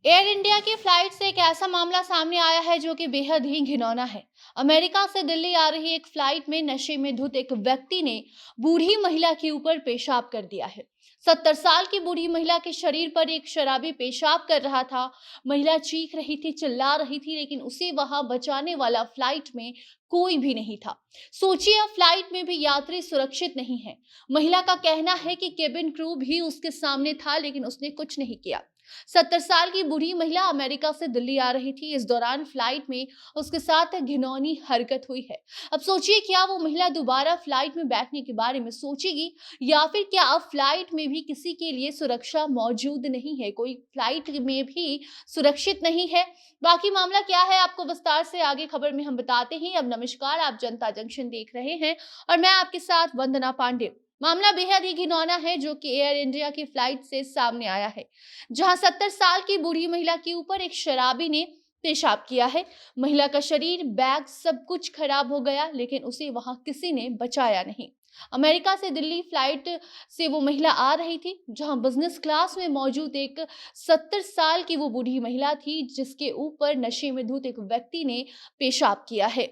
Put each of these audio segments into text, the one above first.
Air India की flight से एक ऐसा मामला सामने आया है जो कि बेहद ही घिनौना है। अमेरिका से दिल्ली आ रही एक फ्लाइट में नशे में धुत एक व्यक्ति ने बूढ़ी महिला के ऊपर पेशाब कर दिया है। 70 साल की बूढ़ी महिला के शरीर पर एक शराबी पेशाब कर रहा था। महिला चीख रही थी, चिल्ला रही थी, लेकिन उसे वहां बचाने वाला फ्लाइट में कोई भी नहीं था। सोचिए, अब फ्लाइट में भी यात्री सुरक्षित नहीं है। महिला का कहना है कि केबिन क्रू भी उसके सामने था, लेकिन उसने कुछ नहीं किया। 70 साल की बूढ़ी महिला अमेरिका से दिल्ली आ रही थी। इस दौरान फ्लाइट में उसके साथ घिनौनी हरकत हुई है। अब सोचिए, क्या वो महिला दोबारा फ्लाइट में बैठने के बारे में सोचेगी, या फिर क्या अब फ्लाइट में भी किसी के लिए सुरक्षा मौजूद नहीं है, कोई फ्लाइट में भी सुरक्षित नहीं है। बाकी मामला क्या है, आपको विस्तार से आगे खबर में हम बताते हैं। अब नमस्कार, आप जनता जंक्शन देख रहे हैं और मैं आपके साथ वंदना पांडे। मामला बेहद ही घिनौना है जो कि एयर इंडिया की फ्लाइट से सामने आया है, जहां 70 साल की बूढ़ी महिला के ऊपर एक शराबी ने पेशाब किया है। महिला का शरीर, बैग, सब कुछ खराब हो गया, लेकिन उसे वहां किसी ने बचाया नहीं। अमेरिका से दिल्ली फ्लाइट से वो महिला आ रही थी, जहां बिजनेस क्लास में मौजूद एक 70 साल की वो बूढ़ी महिला थी, जिसके ऊपर नशे में धुत एक व्यक्ति ने पेशाब किया है।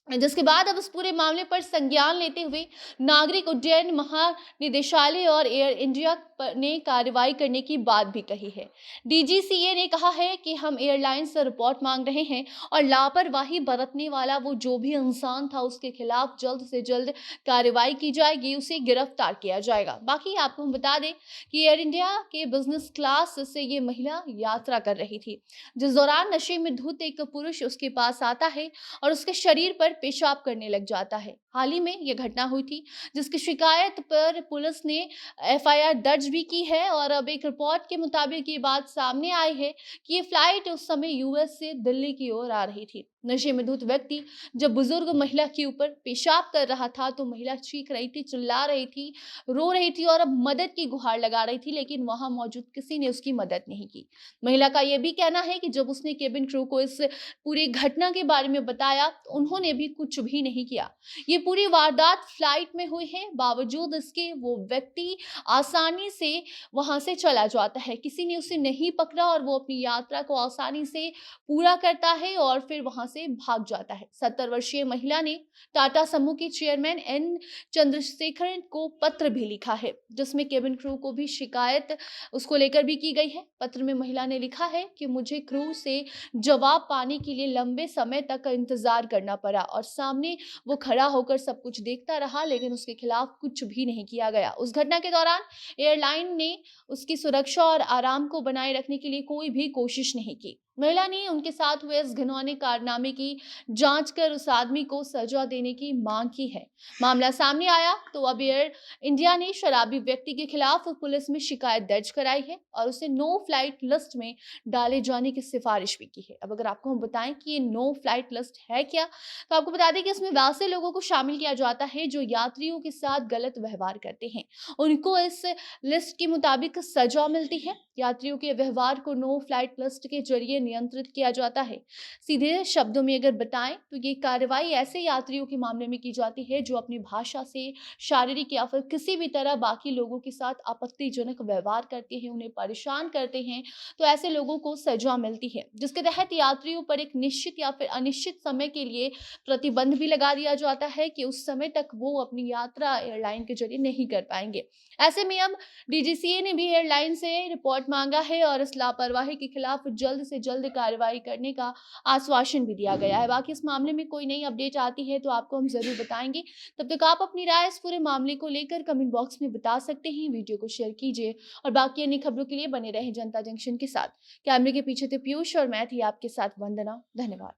जिसके बाद अब इस पूरे मामले पर संज्ञान लेते हुए नागरिक उड्डयन महानिदेशालय और एयर इंडिया ने कार्रवाई करने की बात भी कही है। डीजीसीए ने कहा है कि हम एयरलाइन से रिपोर्ट मांग रहे हैं और लापरवाही बरतने वाला वो जो भी इंसान था उसके खिलाफ जल्द से जल्द कार्रवाई की जाएगी, उसे गिरफ्तार किया जाएगा। बाकी आपको हम बता दें कि एयर इंडिया के बिजनेस क्लास से ये महिला यात्रा कर रही थी, जिस दौरान नशे में धुत एक पुरुष उसके पास आता है और उसके शरीर पर पेशाब करने लग जाता है। हाल ही में यह घटना हुई थी, जिसकी शिकायत पर पुलिस ने एफआईआर दर्ज भी की है और अब एक रिपोर्ट के मुताबिक ये बात सामने आई है कि ये फ्लाइट उस समय यूएस से दिल्ली की ओर आ रही थी। नशे में धुत व्यक्ति जब बुजुर्ग महिला के ऊपर पेशाब कर रहा था तो महिला चीख रही थी, चिल्ला रही थी, रो रही थी और अब मदद की गुहार लगा रही थी, लेकिन वहां मौजूद किसी ने उसकी मदद नहीं की। महिला का यह भी कहना है कि जब उसने केबिन क्रू को इस पूरी घटना के बारे में बताया तो उन्होंने भी कुछ भी नहीं किया। ये पूरी वारदात फ्लाइट में हुई है, बावजूद इसके वो व्यक्ति आसानी से वहां से चला जाता है। किसी ने उसे नहीं पकड़ा और वो अपनी यात्रा को आसानी से पूरा करता है और फिर वहां से भाग जाता है। 70 वर्षीय महिला ने टाटा समूह के चेयरमैन एन चंद्रशेखरन को पत्र भी लिखा है, जिसमें केबिन क्रू को भी शिकायत उसको लेकर भी की गई है। पत्र में महिला ने लिखा है कि मुझे क्रू से जवाब पाने के लिए लंबे समय तक इंतजार करना पड़ा और सामने वो खड़ा होकर सब कुछ देखता रहा, लेकिन उसके खिलाफ कुछ भी नहीं किया गया। उस घटना के दौरान एयरलाइन ने उसकी सुरक्षा और आराम को बनाए रखने के लिए कोई भी कोशिश नहीं की। महिला ने उनके साथ हुए इस घिनौने कारनामे की जांच कर उस आदमी को सजा देने की मांग की है। मामला सामने आया तो अब एयर इंडिया ने शराबी व्यक्ति के खिलाफ पुलिस में शिकायत दर्ज कराई है और उसे नो फ्लाइट लिस्ट में डाले जाने की सिफारिश भी की है। अब अगर आपको हम बताएं कि ये नो फ्लाइट लिस्ट है क्या, तो आपको बता दें कि इसमें वैसे लोगों को शामिल किया जाता है जो यात्रियों के साथ गलत व्यवहार करते हैं। उनको इस लिस्ट के मुताबिक सजा मिलती है। यात्रियों के व्यवहार को नो फ्लाइट लिस्ट के जरिए नियंत्रित किया जाता है। सीधे शब्दों में अगर बताएं तो ये कार्रवाई ऐसे यात्रियों के मामले में की जाती है जो अपनी भाषा से, शारीरिक या फिर किसी भी तरह बाकी लोगों के साथ आपत्तिजनक व्यवहार करते हैं, उन्हें परेशान करते हैं, तो ऐसे लोगों को सजा मिलती है, जिसके तहत यात्रियों पर एक निश्चित या फिर अनिश्चित समय के लिए प्रतिबंध भी लगा दिया जाता है कि उस समय तक वो अपनी यात्रा एयरलाइन के जरिए नहीं कर पाएंगे। ऐसे में अब डीजीसीए ने भी एयरलाइन से रिपोर्ट मांगा है और इस लापरवाही के खिलाफ जल्द से जल्द कार्रवाई करने का आश्वासन भी दिया गया है। बाकी इस मामले में कोई नई अपडेट आती है तो आपको हम जरूर बताएंगे। तब तक आप अपनी राय इस पूरे मामले को लेकर कमेंट बॉक्स में बता सकते हैं। वीडियो को शेयर कीजिए और बाकी अन्य खबरों के लिए बने रहे जनता जंक्शन के साथ। कैमरे के पीछे थे पीयूष और मैं थी आपके साथ वंदना। धन्यवाद।